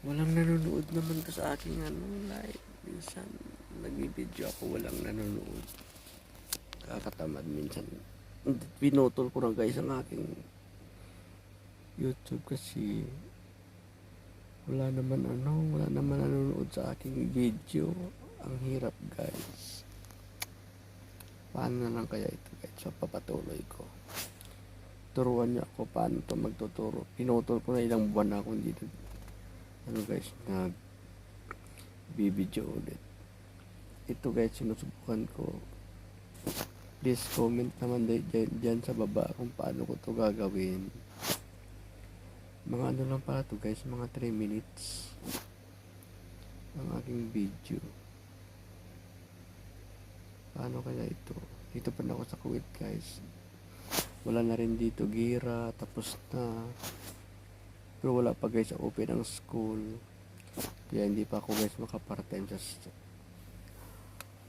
Walang nanonood naman to sa aking live. Minsan, nagbibideo ako, walang nanonood. Kakatamad minsan. Pinutol ko na guys ang aking YouTube kasi wala naman nanonood sa aking video. Ang hirap guys. Paano na lang kaya ito guys? So, papatuloy ko. Turuan niyo ako paano to magtuturo. Pinutol ko na ilang buwan na ako dito. Ano guys, nag-video ulit. Ito guys, sinusubukan ko. Please comment naman dyan sa baba kung paano ko to gagawin. Mga ano lang pala to guys, mga 3 minutes ang aking video. Paano kaya ito? Dito pa na ako sa Kuwait guys. Wala na rin dito gira, tapos na. Pero wala pa guys sa open ang school. Kaya hindi pa ako guys maka-part-time sa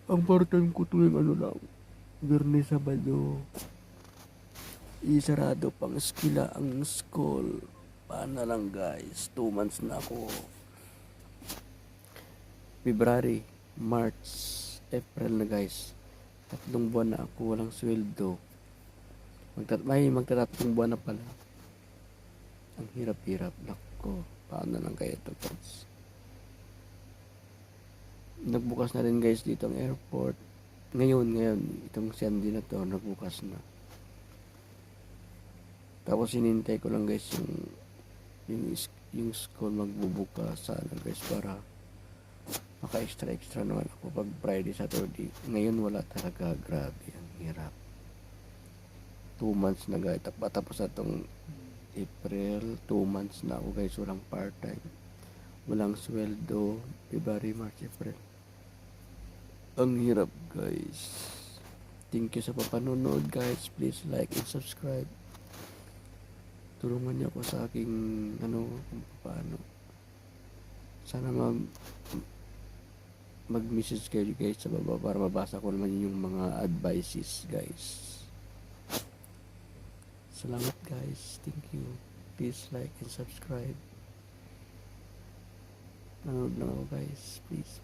ang part-time ko tuwing lang, Biyernes, Sabado. Isarado pang eskwela ang school. Paano lang guys, 2 months na ako. February, March, April na guys. 3 buwan na ako walang sweldo. Magtatatlong buwan na pala. Ang hirap-hirap. Nako, paano lang kaya ito guys? Nagbukas na rin guys dito ang airport. Ngayon, itong Sunday na to, nagbukas na. Tapos hinintay ko lang guys yung school magbubuka sana guys para maka-extra naman ako pag Friday, Saturday. Ngayon wala talaga, grabe, ang hirap. 2 months na guys, tapos na itong April, 2 months na ako guys, walang part-time, walang sweldo. February, March, April, ang hirap guys. Thank you sa papanonood guys. Please like and subscribe. Tulungan niyo ako sa aking kung paano. Sana mag-message kayo guys sa baba para mabasa ko naman yung mga advices guys. Salamat guys. Thank you. Please like and subscribe. Nanonood lang ako guys. Please.